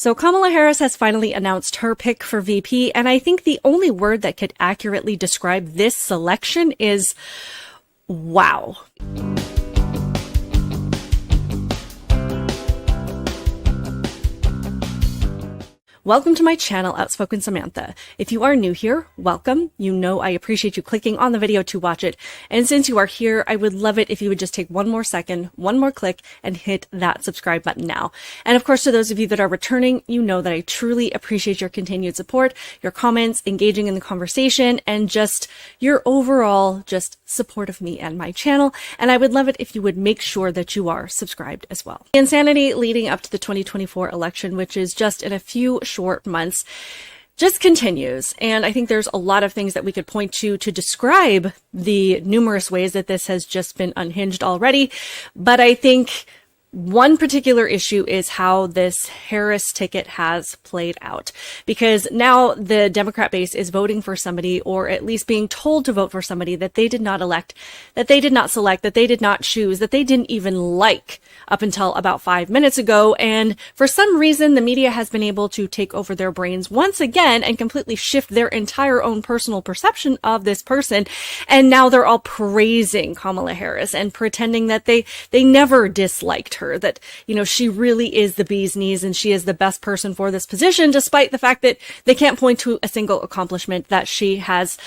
So Kamala Harris has finally announced her pick for VP, and I think the only word that could accurately describe this selection is wow. Welcome to my channel, Outspoken Samantha. If you are new here, welcome. You know I appreciate you clicking on the video to watch it. And since you are here, I would love it if you would just take one more second, one more click, and hit that subscribe button now. And of course, to those of you that are returning, you know that I truly appreciate your continued support, your comments, engaging in the conversation, and just your overall support of me and my channel. And I would love it if you would make sure that you are subscribed as well. The insanity leading up to the 2024 election, which is just in a few short months, just continues. And I think there's a lot of things that we could point to describe the numerous ways that this has just been unhinged already. But I think one particular issue is how this Harris ticket has played out, because now the Democrat base is voting for somebody, or at least being told to vote for somebody that they did not elect, that they did not select, that they did not choose, that they didn't even like up until about 5 minutes ago. And for some reason, the media has been able to take over their brains once again and completely shift their entire own personal perception of this person. And now they're all praising Kamala Harris and pretending that they never disliked her, that, you know, she really is the bee's knees and she is the best person for this position, despite the fact that they can't point to a single accomplishment that she has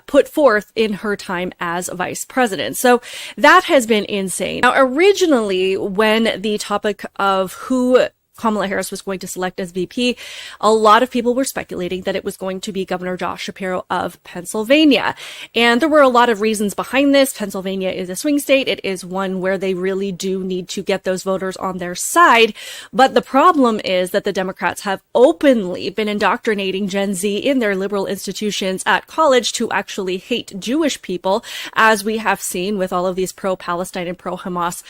put forth in her time as vice president. So that has been insane. Now, originally, when the topic of who Kamala Harris was going to select as VP, a lot of people were speculating that it was going to be Governor Josh Shapiro of Pennsylvania. And there were a lot of reasons behind this. Pennsylvania is a swing state. It is one where they really do need to get those voters on their side. But the problem is that the Democrats have openly been indoctrinating Gen Z in their liberal institutions at college to actually hate Jewish people, as we have seen with all of these pro-Palestine and pro-Hamas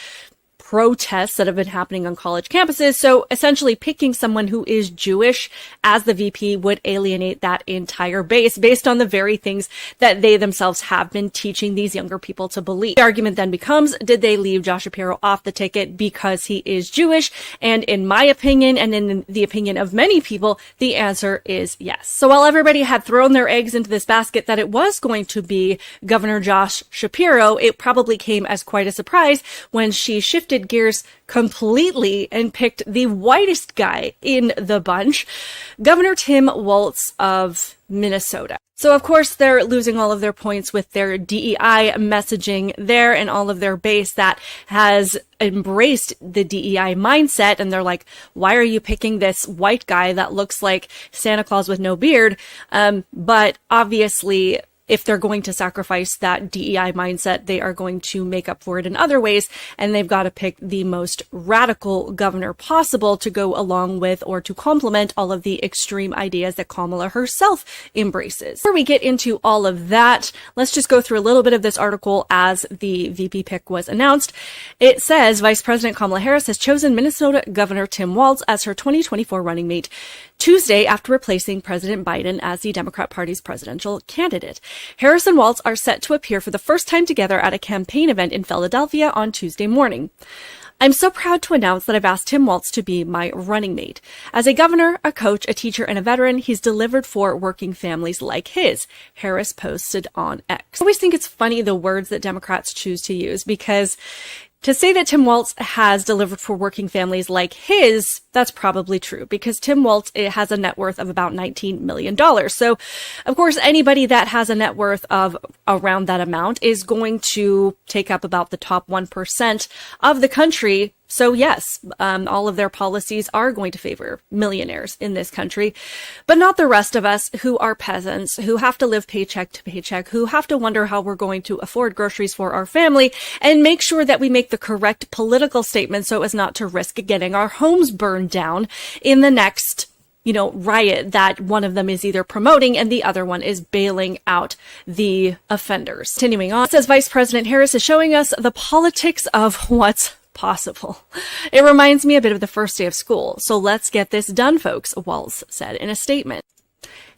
protests that have been happening on college campuses. So essentially picking someone who is Jewish as the VP would alienate that entire base based on the very things that they themselves have been teaching these younger people to believe. The argument then becomes, did they leave Josh Shapiro off the ticket because he is Jewish? And in my opinion, and in the opinion of many people, the answer is yes. So while everybody had thrown their eggs into this basket that it was going to be Governor Josh Shapiro, it probably came as quite a surprise when she shifted gears completely and picked the whitest guy in the bunch, Governor Tim Walz of Minnesota. So of course they're losing all of their points with their DEI messaging there and all of their base that has embraced the DEI mindset. And they're like, why are you picking this white guy that looks like Santa Claus with no beard? But obviously, if they're going to sacrifice that DEI mindset, they are going to make up for it in other ways, and they've got to pick the most radical governor possible to go along with or to complement all of the extreme ideas that Kamala herself embraces. Before we get into all of that, let's just go through a little bit of this article as the VP pick was announced. It says, Vice President Kamala Harris has chosen Minnesota Governor Tim Walz as her 2024 running mate Tuesday after replacing President Biden as the Democrat Party's presidential candidate. Harris and Walz are set to appear for the first time together at a campaign event in Philadelphia on Tuesday morning. I'm so proud to announce that I've asked Tim Walz to be my running mate. As a governor, a coach, a teacher, and a veteran, he's delivered for working families like his, Harris posted on X. I always think it's funny the words that Democrats choose to use, because to say that Tim Walz has delivered for working families like his, that's probably true, because Tim Walz has a net worth of about $19 million. So, of course, anybody that has a net worth of around that amount is going to take up about the top 1% of the country. So yes, all of their policies are going to favor millionaires in this country, but not the rest of us who are peasants, who have to live paycheck to paycheck, who have to wonder how we're going to afford groceries for our family and make sure that we make the correct political statement so as not to risk getting our homes burned down in the next riot that one of them is either promoting and the other one is bailing out the offenders. Continuing on, it says Vice President Harris is showing us the politics of what's possible. It reminds me a bit of the first day of school. So let's get this done, folks, Walz said in a statement.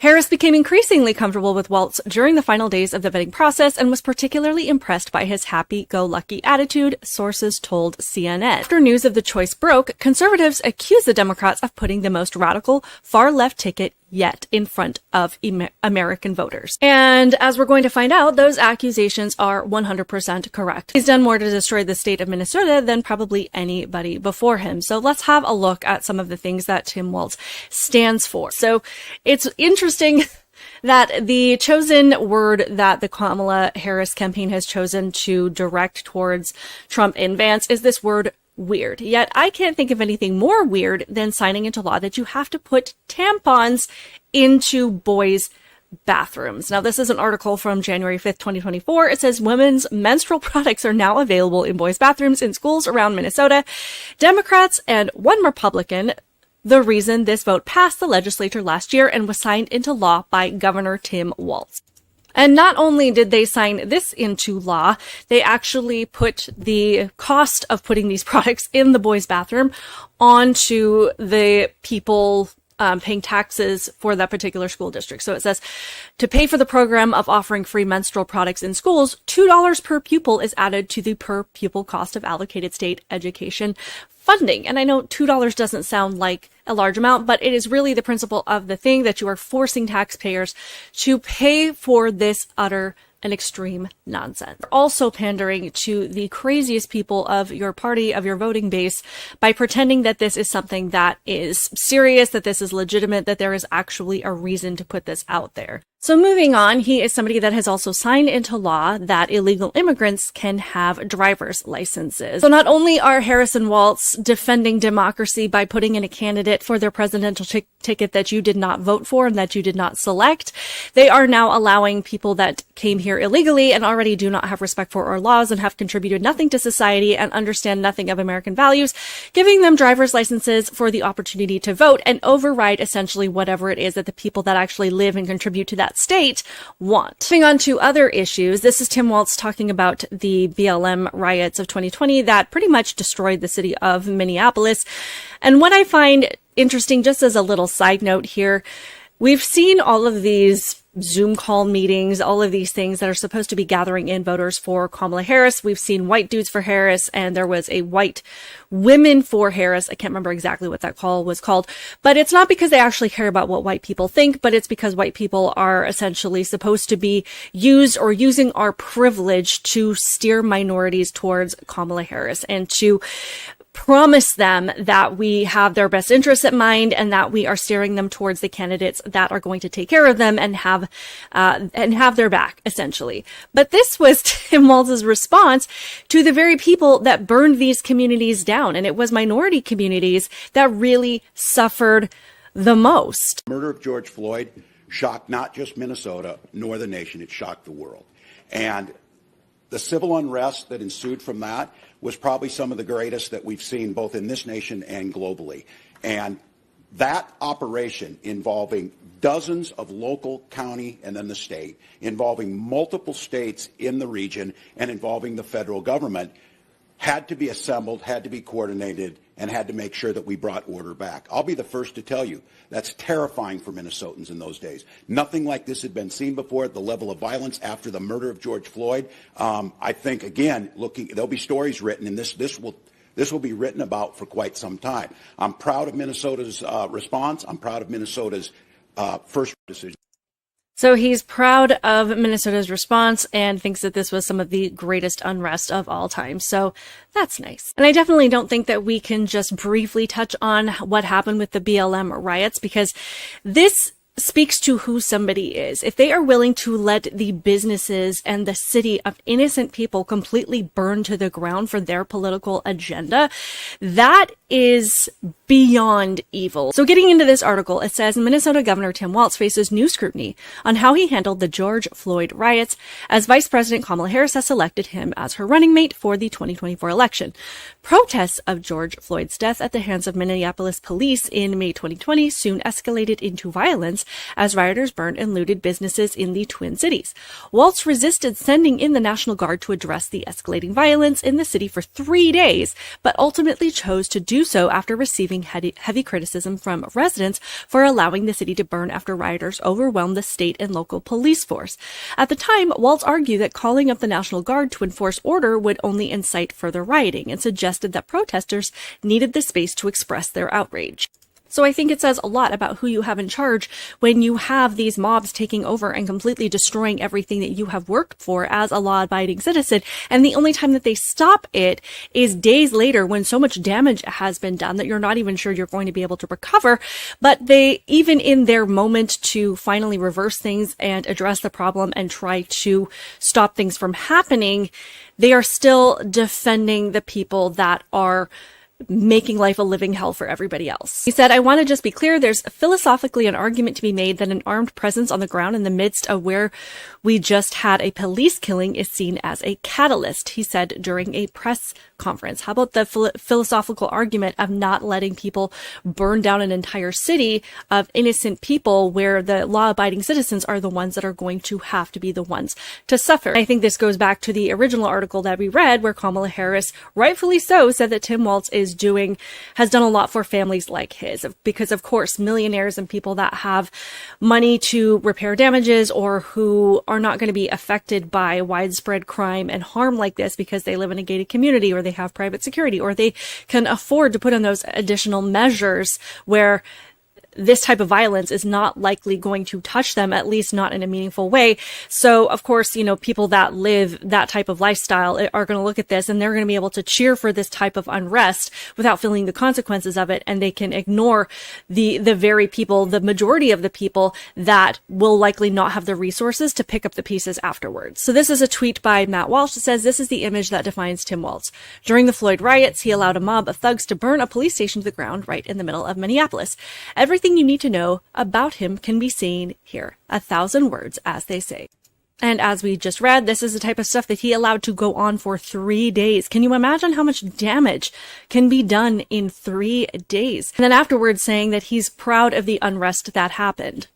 Harris became increasingly comfortable with Walz during the final days of the vetting process and was particularly impressed by his happy-go-lucky attitude, sources told CNN. After news of the choice broke, conservatives accused the Democrats of putting the most radical, far-left ticket yet in front of American voters. And as we're going to find out, those accusations are 100% correct. He's done more to destroy the state of Minnesota than probably anybody before him. So let's have a look at some of the things that Tim Walz stands for. So it's interesting that the chosen word that the Kamala Harris campaign has chosen to direct towards Trump and Vance is this word weird. Yet I can't think of anything more weird than signing into law that you have to put tampons into boys' bathrooms. Now, this is an article from January 5th, 2024. It says women's menstrual products are now available in boys' bathrooms in schools around Minnesota. Democrats and one Republican, the reason this vote passed the legislature last year and was signed into law by Governor Tim Walz. And not only did they sign this into law, they actually put the cost of putting these products in the boys' bathroom onto the people paying taxes for that particular school district. So it says, to pay for the program of offering free menstrual products in schools, $2 per pupil is added to the per pupil cost of allocated state education funding. And I know $2 doesn't sound like a large amount, but it is really the principle of the thing that you are forcing taxpayers to pay for this utter and extreme nonsense. Also pandering to the craziest people of your party, of your voting base, by pretending that this is something that is serious, that this is legitimate, that there is actually a reason to put this out there. So moving on, he is somebody that has also signed into law that illegal immigrants can have driver's licenses. So not only are Harris and Walz defending democracy by putting in a candidate for their presidential ticket that you did not vote for and that you did not select, they are now allowing people that came here illegally and already do not have respect for our laws and have contributed nothing to society and understand nothing of American values, giving them driver's licenses for the opportunity to vote and override essentially whatever it is that the people that actually live and contribute to that state want. Moving on to other issues, this is Tim Walz talking about the BLM riots of 2020 that pretty much destroyed the city of Minneapolis. And what I find interesting, just as a little side note here, we've seen all of these Zoom call meetings, all of these things that are supposed to be gathering in voters for Kamala Harris. We've seen white dudes for Harris, and there was a white women for Harris. I can't remember exactly what that call was called, but it's not because they actually care about what white people think, but it's because white people are essentially supposed to be used or using our privilege to steer minorities towards Kamala Harris and to promise them that we have their best interests at mind and that we are steering them towards the candidates that are going to take care of them and have their back, essentially. But this was Tim Walz's response to the very people that burned these communities down. And it was minority communities that really suffered the most. The murder of George Floyd shocked not just Minnesota, nor the nation, it shocked the world. And the civil unrest that ensued from that was probably some of the greatest that we've seen both in this nation and globally. And that operation involving dozens of local, county, and then the state, involving multiple states in the region and involving the federal government, had to be assembled, had to be coordinated, and had to make sure that we brought order back. I'll be the first to tell you, that's terrifying for Minnesotans in those days. Nothing like this had been seen before at the level of violence after the murder of George Floyd. I think, again, there'll be stories written, and this will be written about for quite some time. I'm proud of Minnesota's response. I'm proud of Minnesota's first decision. So he's proud of Minnesota's response and thinks that this was some of the greatest unrest of all time. So that's nice. And I definitely don't think that we can just briefly touch on what happened with the BLM riots, because this speaks to who somebody is. If they are willing to let the businesses and the city of innocent people completely burn to the ground for their political agenda, that is beyond evil. So getting into this article, it says Minnesota Governor Tim Walz faces new scrutiny on how he handled the George Floyd riots as Vice President Kamala Harris has selected him as her running mate for the 2024 election. Protests of George Floyd's death at the hands of Minneapolis police in May 2020 soon escalated into violence as rioters burned and looted businesses in the Twin Cities. Walz resisted sending in the National Guard to address the escalating violence in the city for 3 days, but ultimately chose to do so after receiving heavy criticism from residents for allowing the city to burn after rioters overwhelmed the state and local police force. At the time, Walz argued that calling up the National Guard to enforce order would only incite further rioting and suggested that protesters needed the space to express their outrage. So I think it says a lot about who you have in charge when you have these mobs taking over and completely destroying everything that you have worked for as a law-abiding citizen. And the only time that they stop it is days later when so much damage has been done that you're not even sure you're going to be able to recover. But they, even in their moment to finally reverse things and address the problem and try to stop things from happening, they are still defending the people that are making life a living hell for everybody else. He said, I want to just be clear, there's philosophically an argument to be made that an armed presence on the ground in the midst of where we just had a police killing is seen as a catalyst, he said during a press conference. How about the philosophical argument of not letting people burn down an entire city of innocent people where the law-abiding citizens are the ones that are going to have to be the ones to suffer? I think this goes back to the original article that we read where Kamala Harris, rightfully so, said that Tim Walz has done a lot for families like his, because of course millionaires and people that have money to repair damages or who are not going to be affected by widespread crime and harm like this because they live in a gated community or they have private security or they can afford to put in those additional measures where this type of violence is not likely going to touch them, at least not in a meaningful way. So, of course, people that live that type of lifestyle are going to look at this and they're going to be able to cheer for this type of unrest without feeling the consequences of it. And they can ignore the very people, the majority of the people that will likely not have the resources to pick up the pieces afterwards. So this is a tweet by Matt Walsh that says, this is the image that defines Tim Walz. During the Floyd riots, he allowed a mob of thugs to burn a police station to the ground right in the middle of Minneapolis. Everything you need to know about him can be seen here. 1,000 words, as they say. And as we just read, this is the type of stuff that he allowed to go on for 3 days. Can you imagine how much damage can be done in 3 days? And then afterwards saying that he's proud of the unrest that happened.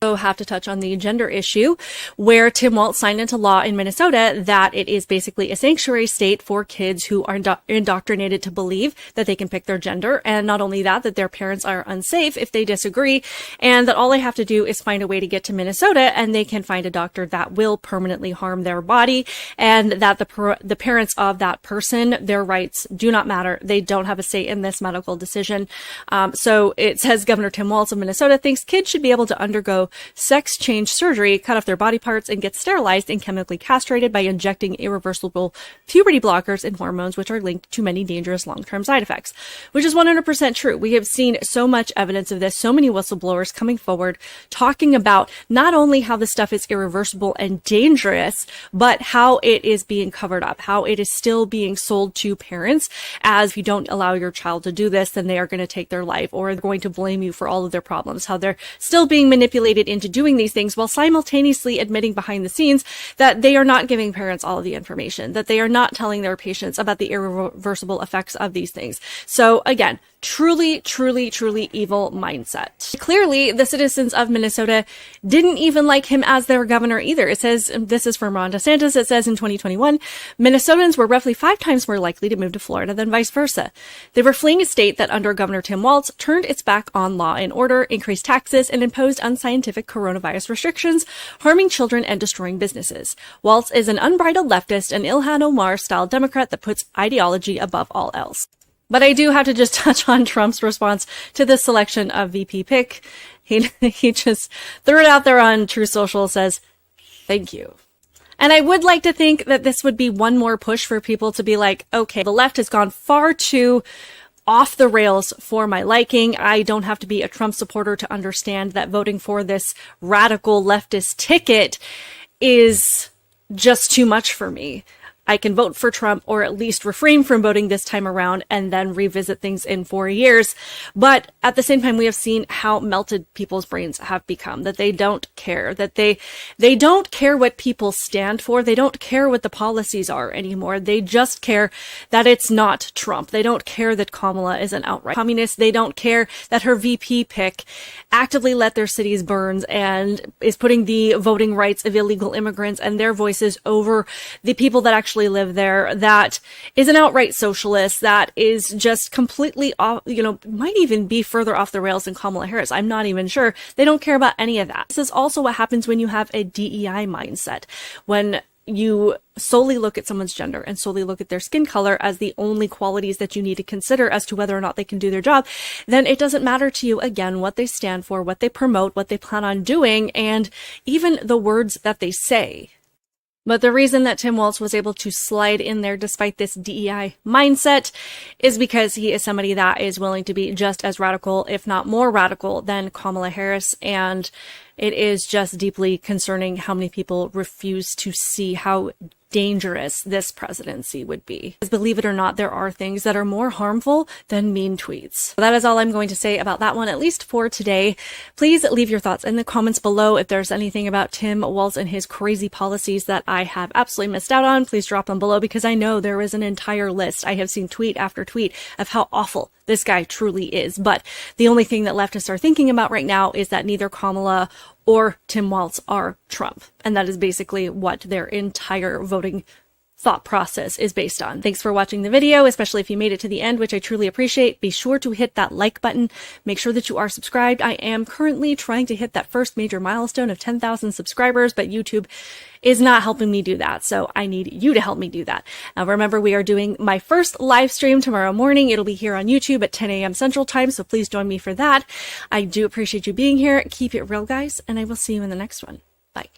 Also have to touch on the gender issue, where Tim Walz signed into law in Minnesota that it is basically a sanctuary state for kids who are indoctrinated to believe that they can pick their gender, and not only that, that their parents are unsafe if they disagree, and that all they have to do is find a way to get to Minnesota and they can find a doctor that will permanently harm their body, and that the parents of that person, their rights do not matter. They don't have a say in this medical decision. So it says Governor Tim Walz of Minnesota thinks kids should be able to undergo sex change surgery, cut off their body parts, and get sterilized and chemically castrated by injecting irreversible puberty blockers and hormones, which are linked to many dangerous long-term side effects, which is 100% true. We have seen so much evidence of this, so many whistleblowers coming forward talking about not only how this stuff is irreversible and dangerous, but how it is being covered up, how it is still being sold to parents as if you don't allow your child to do this, then they are going to take their life or they're going to blame you for all of their problems, how they're still being manipulated into doing these things while simultaneously admitting behind the scenes that they are not giving parents all of the information, that they are not telling their patients about the irreversible effects of these things. So again, truly, truly, truly evil mindset. Clearly, the citizens of Minnesota didn't even like him as their governor either. It says, this is from Ron DeSantis, it says in 2021, Minnesotans were roughly 5 times more likely to move to Florida than vice versa. They were fleeing a state that under Governor Tim Walz turned its back on law and order, increased taxes, and imposed unscientific coronavirus restrictions, harming children and destroying businesses. Walz is an unbridled leftist and Ilhan Omar-style Democrat that puts ideology above all else. But I do have to just touch on Trump's response to this selection of VP pick. He just threw it out there on True Social, says, thank you. And I would like to think that this would be one more push for people to be like, okay, the left has gone far too off the rails for my liking. I don't have to be a Trump supporter to understand that voting for this radical leftist ticket is just too much for me. I can vote for Trump or at least refrain from voting this time around and then revisit things in 4 years. But at the same time, we have seen how melted people's brains have become, that they don't care, that they don't care what people stand for. They don't care what the policies are anymore. They just care that it's not Trump. They don't care that Kamala is an outright communist. They don't care that her VP pick actively let their cities burn and is putting the voting rights of illegal immigrants and their voices over the people that actually live there. That is an outright socialist. That is just completely off, might even be further off the rails than Kamala Harris. I'm not even sure. They don't care about any of that. This is also what happens when you have a DEI mindset. When you solely look at someone's gender and solely look at their skin color as the only qualities that you need to consider as to whether or not they can do their job, then it doesn't matter to you, again, what they stand for, what they promote, what they plan on doing, and even the words that they say. But the reason that Tim Walz was able to slide in there despite this DEI mindset is because he is somebody that is willing to be just as radical, if not more radical, than Kamala Harris. And it is just deeply concerning how many people refuse to see how dangerous this presidency would be. Because believe it or not, there are things that are more harmful than mean tweets. That is all I'm going to say about that one, at least for today. Please leave your thoughts in the comments below. If there's anything about Tim Walz and his crazy policies that I have absolutely missed out on, please drop them below, because I know there is an entire list. I have seen tweet after tweet of how awful this guy truly is. But the only thing that leftists are thinking about right now is that neither Kamala or Tim Walz are Trump. And that is basically what their entire voting thought process is based on. Thanks for watching the video, especially if you made it to the end, which I truly appreciate. Be sure to hit that like button. Make sure that you are subscribed. I am currently trying to hit that first major milestone of 10,000 subscribers, but YouTube is not helping me do that. So I need you to help me do that. Now, remember, we are doing my first live stream tomorrow morning. It'll be here on YouTube at 10 a.m. Central Time. So please join me for that. I do appreciate you being here. Keep it real, guys, and I will see you in the next one. Bye.